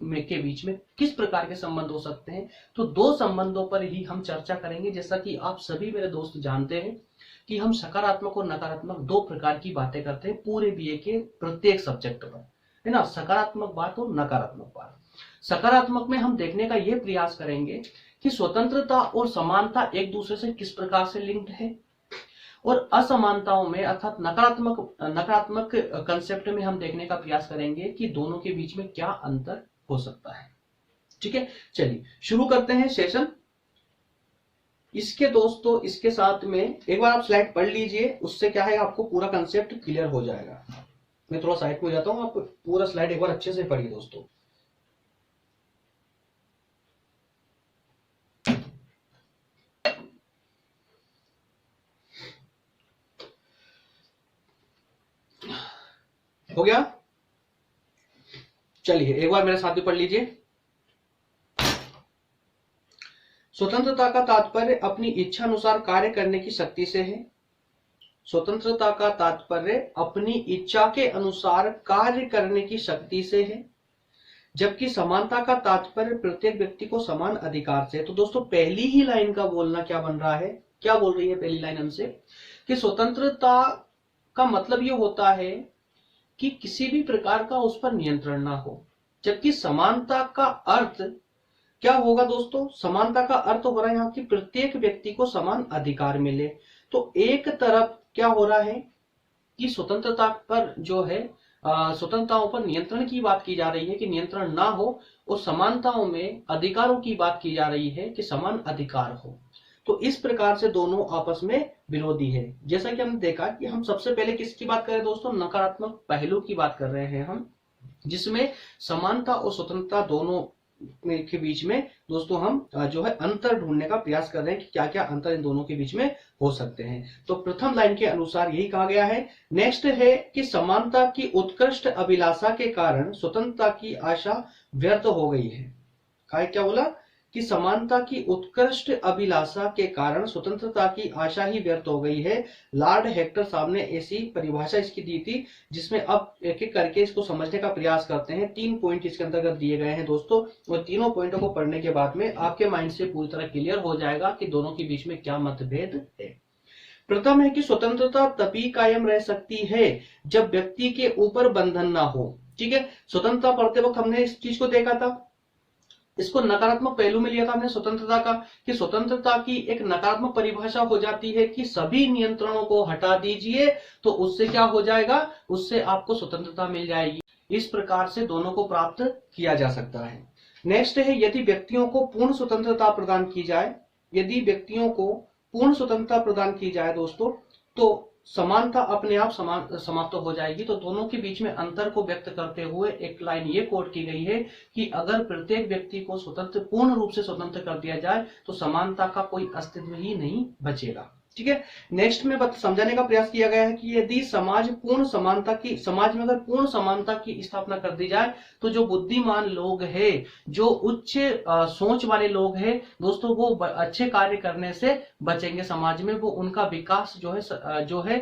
A: के बीच में किस प्रकार के संबंध हो सकते हैं, तो 2 संबंधों पर ही हम चर्चा करेंगे। जैसा कि आप सभी मेरे दोस्त जानते हैं कि हम सकारात्मक और नकारात्मक 2 प्रकार की बातें करते हैं पूरे बीए के प्रत्येक सब्जेक्ट पर, है ना, सकारात्मक बात और नकारात्मक बात। सकारात्मक में हम देखने का यह प्रयास करेंगे कि स्वतंत्रता और समानता एक दूसरे से किस प्रकार से लिंक्ड है, और असमानताओं में अर्थात नकारात्मक कंसेप्ट में हम देखने का प्रयास करेंगे कि दोनों के बीच में क्या अंतर हो सकता है, ठीक है। चलिए शुरू करते हैं सेशन। इसके दोस्तों इसके साथ में एक बार आप स्लाइड पढ़ लीजिए, उससे क्या है आपको पूरा कंसेप्ट क्लियर हो जाएगा। मैं थोड़ा साइड में हो जाता हूं, आप पूरा स्लाइड एक बार अच्छे से पढ़िए दोस्तों। हो गया। चलिए एक बार मेरे साथ भी पढ़ लीजिए। स्वतंत्रता का तात्पर्य अपनी इच्छा अनुसार कार्य करने की शक्ति से है। स्वतंत्रता का तात्पर्य अपनी इच्छा के अनुसार कार्य करने की शक्ति से है, जबकि समानता का तात्पर्य प्रत्येक व्यक्ति को समान अधिकार से है। तो दोस्तों पहली ही लाइन का बोलना क्या बन रहा है, क्या बोल रही है पहली लाइन हमसे कि स्वतंत्रता का मतलब ये होता है कि किसी भी प्रकार का उस पर नियंत्रण ना हो, जबकि समानता का अर्थ क्या होगा दोस्तों, समानता का अर्थ हो रहा है यहाँ की प्रत्येक व्यक्ति को समान अधिकार मिले। तो एक तरफ क्या हो रहा है कि स्वतंत्रता पर जो है स्वतंत्रताओं पर नियंत्रण की बात की जा रही है कि नियंत्रण ना हो, और समानताओं में अधिकारों की बात की जा रही है कि समान अधिकार हो। तो इस प्रकार से दोनों आपस में विरोधी है। जैसा कि हमने देखा कि हम सबसे पहले किसकी बात कर रहे हैं दोस्तों, नकारात्मक पहलू की बात कर रहे हैं हम, जिसमें समानता और स्वतंत्रता दोनों के बीच में दोस्तों हम जो है अंतर ढूंढने का प्रयास कर रहे हैं कि क्या क्या अंतर इन दोनों के बीच में हो सकते हैं। तो प्रथम लाइन के अनुसार यही कहा गया है। नेक्स्ट है कि समानता की उत्कृष्ट अभिलाषा के कारण स्वतंत्रता की आशा व्यर्थ हो गई है। क्या बोला कि समानता की उत्कृष्ट अभिलाषा के कारण स्वतंत्रता की आशा ही व्यर्थ हो गई है। लॉर्ड हेक्टर साहब ने ऐसी परिभाषा इसकी दी थी, जिसमें अब एक एक करके इसको समझने का प्रयास करते हैं। 3 पॉइंट इसके अंतर्गत दिए गए हैं दोस्तों, और तीनों पॉइंटों को पढ़ने के बाद में आपके माइंड से पूरी तरह क्लियर हो जाएगा कि दोनों के बीच में क्या मतभेद है। प्रथम है कि स्वतंत्रता तभी कायम रह सकती है जब व्यक्ति के ऊपर बंधन ना हो। ठीक है, स्वतंत्रता पढ़ते वक्त हमने इस चीज को देखा था, इसको नकारात्मक पहलू में लिया था हमने स्वतंत्रता का, कि स्वतंत्रता की एक नकारात्मक परिभाषा हो जाती है कि सभी नियंत्रणों को हटा दीजिए तो उससे क्या हो जाएगा, उससे आपको स्वतंत्रता मिल जाएगी। इस प्रकार से दोनों को प्राप्त किया जा सकता है। नेक्स्ट है यदि व्यक्तियों को पूर्ण स्वतंत्रता प्रदान की जाए, यदि व्यक्तियों को पूर्ण स्वतंत्रता प्रदान की जाए दोस्तों, तो समानता अपने आप समाप्त हो जाएगी। तो दोनों के बीच में अंतर को व्यक्त करते हुए एक लाइन ये कोट की गई है कि अगर प्रत्येक व्यक्ति को स्वतंत्र पूर्ण रूप से स्वतंत्र कर दिया जाए तो समानता का कोई अस्तित्व ही नहीं बचेगा। ठीक है, नेक्स्ट में समझाने का प्रयास किया गया है कि यदि समाज में अगर पूर्ण समानता की स्थापना कर दी जाए तो जो बुद्धिमान लोग हैं, जो उच्च सोच वाले लोग हैं दोस्तों, वो अच्छे कार्य करने से बचेंगे समाज में। वो उनका विकास जो है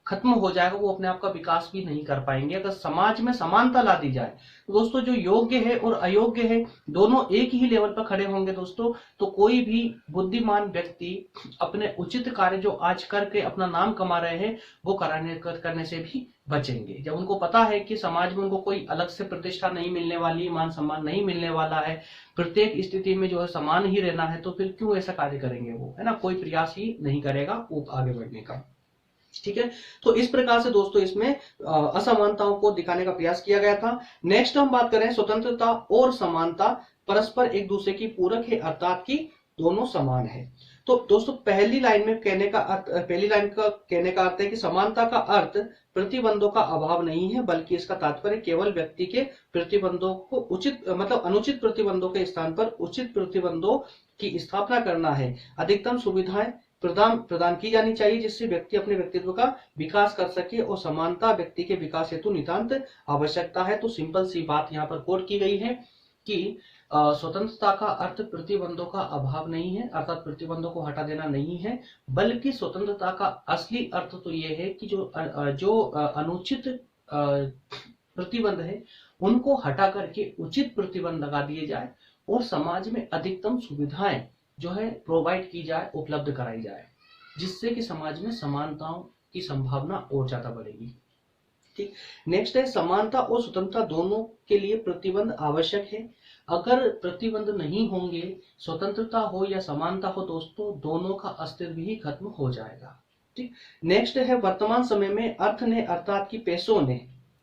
A: खत्म हो जाएगा, वो अपने आप का विकास भी नहीं कर पाएंगे। अगर समाज में समानता ला दी जाए तो दोस्तों जो योग्य है और अयोग्य है दोनों एक ही लेवल पर खड़े होंगे दोस्तों, तो कोई भी बुद्धिमान व्यक्ति अपने उचित कार्य जो आज करके अपना नाम कमा रहे हैं वो करने से भी बचेंगे। जब उनको पता है कि समाज में उनको कोई अलग से प्रतिष्ठा नहीं मिलने वाली, मान सम्मान नहीं मिलने वाला है, प्रत्येक स्थिति में जो है समान ही रहना है, तो फिर क्यों ऐसा कार्य करेंगे वो, है ना, कोई प्रयास ही नहीं करेगा वो आगे बढ़ने का। ठीक है, तो इस प्रकार से दोस्तों इसमें असमानताओं को दिखाने का प्रयास किया गया था। नेक्स्ट हम बात करें स्वतंत्रता और समानता परस्पर एक दूसरे की पूरक है, अर्थात कि दोनों समान है। तो दोस्तों पहली लाइन का कहने का अर्थ है कि समानता का अर्थ प्रतिबंधों का अभाव नहीं है, बल्कि इसका तात्पर्य केवल व्यक्ति के प्रतिबंधों को अनुचित प्रतिबंधों के स्थान पर उचित प्रतिबंधों की स्थापना करना है। अधिकतम सुविधाएं प्रदान की जानी चाहिए जिससे व्यक्ति अपने व्यक्तित्व का विकास कर सके, और समानता व्यक्ति के विकास हेतु नितांत आवश्यकता है। तो सिंपल सी बात यहाँ पर कोट की गई है कि स्वतंत्रता का अर्थ प्रतिबंधों का अभाव नहीं है, अर्थात प्रतिबंधों को हटा देना नहीं है, बल्कि स्वतंत्रता का असली अर्थ तो ये है कि जो अनुचित प्रतिबंध है उनको हटा करके उचित प्रतिबंध लगा दिए जाए और समाज में अधिकतम सुविधाएं जो है प्रोवाइड की जाए, उपलब्ध कराई जाए, जिससे कि समाज में समानताओं की संभावना और ज्यादा बढ़ेगी। ठीक, नेक्स्ट है समानता और स्वतंत्रता दोनों के लिए प्रतिबंध आवश्यक है। अगर प्रतिबंध नहीं होंगे, स्वतंत्रता हो या समानता हो दोस्तों, दोनों का अस्तित्व ही खत्म हो जाएगा। ठीक, नेक्स्ट है वर्तमान समय में अर्थ ने अर्थात कि पैसों ने,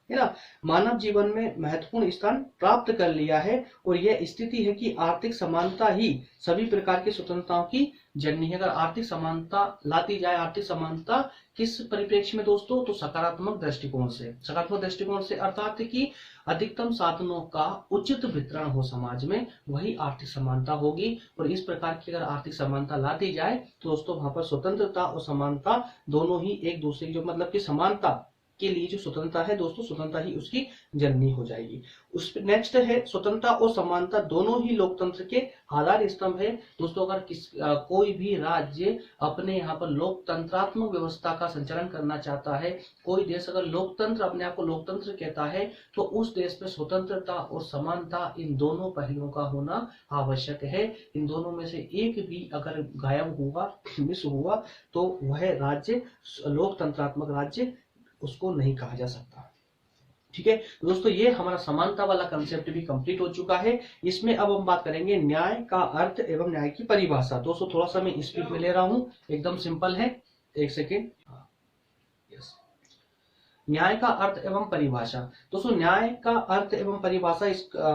A: है ना, मानव जीवन में महत्वपूर्ण स्थान प्राप्त कर लिया है, और यह स्थिति है कि आर्थिक समानता ही सभी प्रकार की स्वतंत्रताओं की जननी है। अगर आर्थिक समानता लाती जाए, आर्थिक समानता किस परिप्रेक्ष्य में दोस्तों, तो सकारात्मक दृष्टिकोण से अर्थात कि अधिकतम साधनों का उचित वितरण हो समाज में, वही आर्थिक समानता होगी। और इस प्रकार की अगर आर्थिक समानता ला दी जाए तो दोस्तों वहां पर स्वतंत्रता और समानता दोनों ही एक दूसरे की, जो मतलब कि समानता के लिए जो स्वतंत्रता है दोस्तों, स्वतंत्रता ही उसकी जननी हो जाएगी। उस नेक्स्ट है स्वतंत्रता और समानता दोनों ही लोकतंत्र के आधार स्तंभ है दोस्तों। अगर कोई भी राज्य अपने यहाँ पर लोकतंत्रात्मक व्यवस्था का संचालन करना चाहता है, कोई देश अगर लोकतंत्र अपने आप को लोकतंत्र कहता है, तो उस देश में स्वतंत्रता और समानता इन दोनों पहलुओं का होना आवश्यक है। इन दोनों में से एक भी अगर गायब हुआ, मिस हुआ, तो वह राज्य लोकतंत्रात्मक राज्य उसको नहीं कहा जा सकता। ठीक है दोस्तों, ये हमारा समानता वाला कंसेप्ट भी कंप्लीट हो चुका है। इसमें अब हम बात करेंगे न्याय का अर्थ एवं न्याय की परिभाषा। दोस्तों थोड़ा सा मैं स्पीड में ले रहा हूं, एकदम सिंपल है, एक सेकेंड। न्याय का अर्थ एवं परिभाषा। दोस्तों न्याय का अर्थ एवं परिभाषा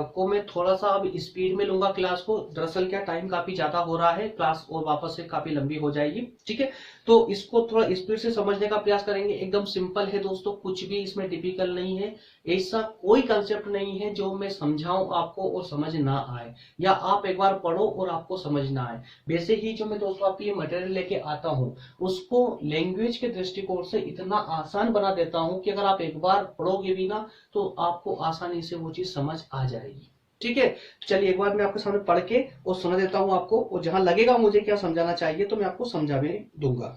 A: को मैं थोड़ा सा अब स्पीड में लूंगा क्लास को। दरअसल क्या टाइम काफी ज्यादा हो रहा है, क्लास और वापस से काफी लंबी हो जाएगी। ठीक है, तो इसको थोड़ा स्पीड से समझने का प्रयास करेंगे। एकदम सिंपल है दोस्तों, कुछ भी इसमें डिफिकल्ट नहीं है। ऐसा कोई कंसेप्ट नहीं है जो मैं समझाऊं आपको और समझ ना आए, या आप एक बार पढ़ो और आपको समझ ना आए। वैसे ही जो मैं दोस्तों आपके लिए मटेरियल लेके आता हूं, उसको लैंग्वेज के दृष्टिकोण से इतना आसान बना देता हूं कि अगर आप एक बार पढ़ोगे भी ना, तो आपको आसानी से वो चीज समझ आ जाएगी। ठीक है, चलिए एक बार मैं आपके सामने पढ़ के और सुना देता हूं आपको, और जहां लगेगा मुझे क्या समझाना चाहिए तो मैं आपको समझा भी दूंगा।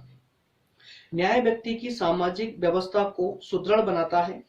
A: न्याय व्यक्ति की सामाजिक व्यवस्था को सुदृढ़ बनाता है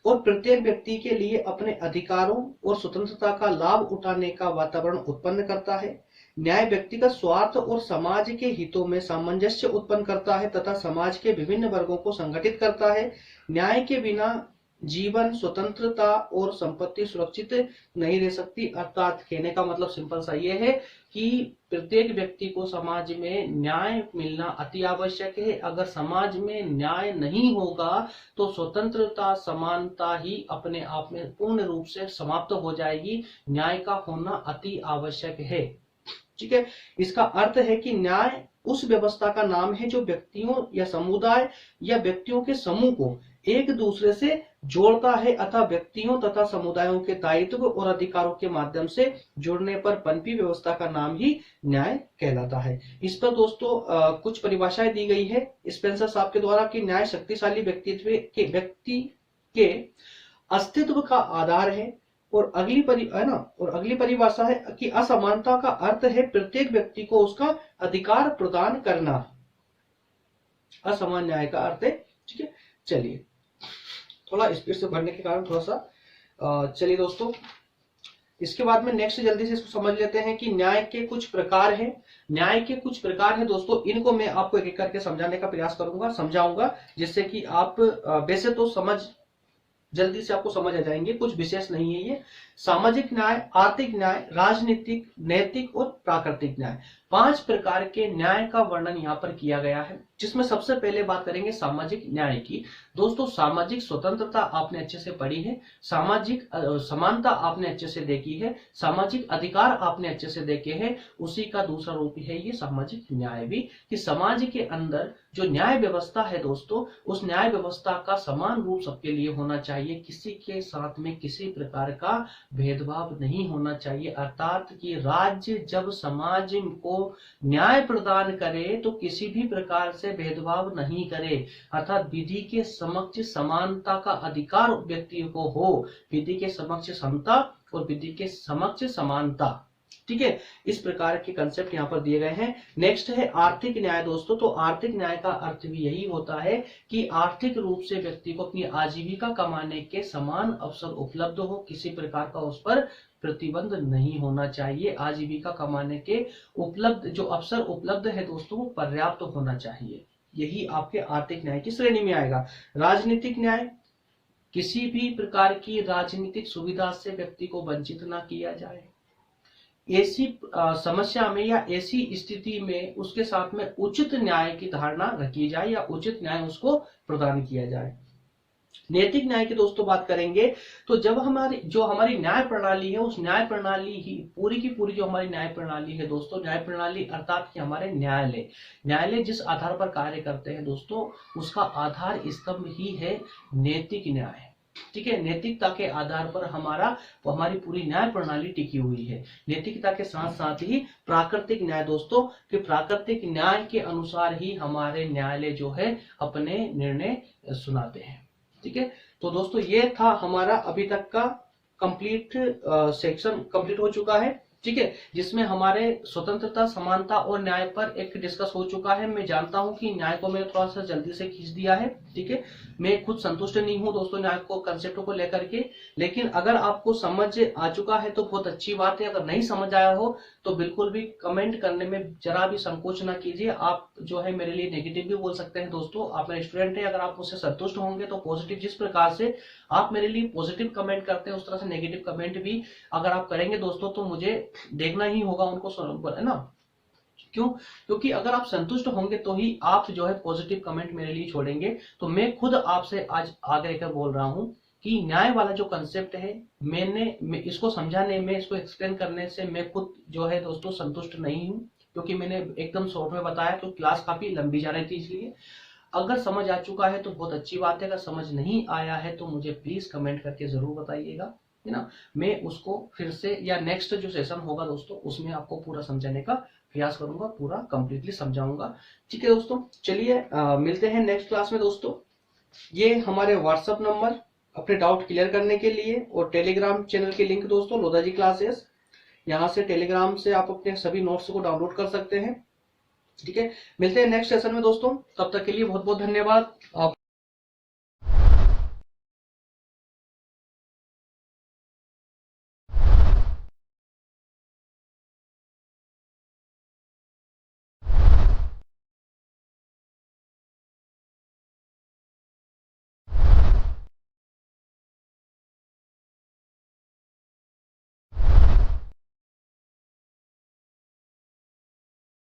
A: और प्रत्येक व्यक्ति के लिए अपने अधिकारों और स्वतंत्रता का लाभ उठाने का वातावरण उत्पन्न करता है। न्याय व्यक्तिगत स्वार्थ और समाज के हितों में सामंजस्य उत्पन्न करता है तथा समाज के विभिन्न वर्गों को संगठित करता है। न्याय के बिना जीवन, स्वतंत्रता और संपत्ति सुरक्षित नहीं रह सकती। अर्थात कहने का मतलब सिंपल सा ये है कि प्रत्येक व्यक्ति को समाज में न्याय मिलना अति आवश्यक है। अगर समाज में न्याय नहीं होगा तो स्वतंत्रता, समानता ही अपने आप में पूर्ण रूप से समाप्त हो जाएगी। न्याय का होना अति आवश्यक है। ठीक है, इसका अर्थ है कि न्याय उस व्यवस्था का नाम है जो व्यक्तियों या समुदाय या व्यक्तियों के समूह को एक दूसरे से जोड़ता है अथवा व्यक्तियों तथा समुदायों के दायित्व और अधिकारों के माध्यम से जुड़ने पर पनपी व्यवस्था का नाम ही न्याय कहलाता है। इस पर दोस्तों कुछ परिभाषाएं दी गई है स्पेंसर साहब के द्वारा कि न्याय शक्तिशाली व्यक्ति के अस्तित्व का आधार है। और अगली परिभाषा है कि असमानता का अर्थ है प्रत्येक व्यक्ति को उसका अधिकार प्रदान करना। असमान न्याय का अर्थ है। ठीक है, चलिए थोड़ा स्पीड से बढ़ने के कारण थोड़ा सा चलिए दोस्तों, इसके बाद में नेक्स्ट जल्दी से इसको समझ लेते हैं कि न्याय के कुछ प्रकार हैं। न्याय के कुछ प्रकार हैं दोस्तों, इनको मैं आपको एक एक करके समझाने का प्रयास करूंगा, समझाऊंगा, जिससे कि आप वैसे तो जल्दी से आपको समझ आ जाएंगे, कुछ विशेष नहीं है ये। सामाजिक न्याय, आर्थिक न्याय, राजनीतिक, नैतिक और प्राकृतिक न्याय, 5 प्रकार के न्याय का वर्णन यहाँ पर किया गया है। जिसमें सबसे पहले बात करेंगे सामाजिक न्याय की। दोस्तों सामाजिक स्वतंत्रता आपने अच्छे से पढ़ी है, सामाजिक समानता आपने अच्छे से देखी है, सामाजिक अधिकार आपने अच्छे से देखे हैं। उसी का दूसरा रूप है ये सामाजिक न्याय भी, कि समाज के अंदर जो न्याय व्यवस्था है दोस्तों, उस न्याय व्यवस्था का समान रूप सबके लिए होना चाहिए। किसी के साथ में किसी प्रकार का भेदभाव नहीं होना चाहिए। अर्थात कि राज्य जब समाज को न्याय प्रदान करे तो किसी भी प्रकार से भेदभाव नहीं करे। अर्थात विधि के समक्ष समानता का अधिकार व्यक्ति को हो, विधि के समक्ष समता और विधि के समक्ष समानता। ठीक है, इस प्रकार के कंसेप्ट यहाँ पर दिए गए हैं। नेक्स्ट है आर्थिक न्याय दोस्तों। तो आर्थिक न्याय का अर्थ भी यही होता है कि आर्थिक रूप से व्यक्ति को अपनी आजीविका कमाने के समान अवसर उपलब्ध हो, किसी प्रकार का उस पर प्रतिबंध नहीं होना चाहिए। आजीविका कमाने के जो अवसर उपलब्ध है दोस्तों, वो पर्याप्त होना चाहिए। यही आपके आर्थिक न्याय की श्रेणी में आएगा। राजनीतिक न्याय, किसी भी प्रकार की राजनीतिक सुविधा से व्यक्ति को वंचित ना किया जाए। ऐसी समस्या में या ऐसी स्थिति में उसके साथ में उचित न्याय की धारणा रखी जाए या उचित न्याय उसको प्रदान किया जाए। नैतिक न्याय की दोस्तों बात करेंगे तो जब हमारी न्याय प्रणाली है, उस न्याय प्रणाली ही पूरी की पूरी जो हमारी न्याय प्रणाली है दोस्तों, न्याय प्रणाली अर्थात कि हमारे न्यायालय जिस आधार पर कार्य करते हैं दोस्तों, उसका आधार स्तंभ ही है नैतिक न्याय। ठीक है, नैतिकता के आधार पर हमारी पूरी न्याय प्रणाली टिकी हुई है। नैतिकता के साथ साथ ही प्राकृतिक न्याय दोस्तों, कि प्राकृतिक न्याय के अनुसार ही हमारे न्यायालय जो है अपने निर्णय सुनाते हैं। ठीक है। तो दोस्तों ये था हमारा अभी तक का कंप्लीट सेक्शन कंप्लीट हो चुका है, ठीक है, जिसमें हमारे स्वतंत्रता, समानता और न्याय पर एक डिस्कस हो चुका है। मैं जानता हूं कि न्याय को मैंने थोड़ा सा जल्दी से खींच दिया है, ठीक है। मैं खुद संतुष्ट नहीं हूं दोस्तों न्याय को कंसेप्ट को लेकर के, लेकिन अगर आपको समझ आ चुका है तो बहुत अच्छी बात है। अगर नहीं समझ आया हो तो बिल्कुल भी कमेंट करने में जरा भी संकोच ना कीजिए। आप जो है मेरे लिए नेगेटिव भी बोल सकते हैं दोस्तों, आप मेरे स्टूडेंट हैं। अगर आप मुझसे संतुष्ट होंगे तो पॉजिटिव, जिस प्रकार से आप मेरे लिए पॉजिटिव कमेंट करते हैं उस तरह से नेगेटिव कमेंट भी अगर आप करेंगे दोस्तों तो मुझे देखना ही होगा उनको, है ना। क्यों? क्योंकि अगर आप संतुष्ट होंगे तो ही आप जो है पॉजिटिव कमेंट मेरे लिए छोड़ेंगे। तो मैं खुद आपसे आज आगे कर बोल रहा हूं कि न्याय वाला जो कंसेप्ट है, मैं इसको समझाने में, इसको एक्सप्लेन करने से मैं खुद जो है दोस्तों संतुष्ट नहीं हूं, क्योंकि मैंने एकदम शॉर्ट में बताया तो क्लास काफी लंबी जा रही थी। इसलिए अगर समझ आ चुका है तो बहुत अच्छी बात है, अगर समझ नहीं आया है तो मुझे प्लीज कमेंट करके जरूर बताइएगा, है ना। मैं उसको फिर से या नेक्स्ट जो सेशन होगा दोस्तों उसमें आपको पूरा समझाने का प्रयास करूंगा, पूरा कंप्लीटली समझाऊंगा, ठीक है दोस्तों। चलिए मिलते हैं नेक्स्ट क्लास में दोस्तों। ये हमारे व्हाट्सएप नंबर अपने डाउट क्लियर करने के लिए, और टेलीग्राम चैनल की लिंक दोस्तों लोधाजी क्लासेस, यहाँ से टेलीग्राम से आप अपने सभी नोट्स को डाउनलोड कर सकते हैं, ठीक है। मिलते हैं नेक्स्ट सेशन में दोस्तों, तब तक के लिए बहुत बहुत धन्यवाद। आप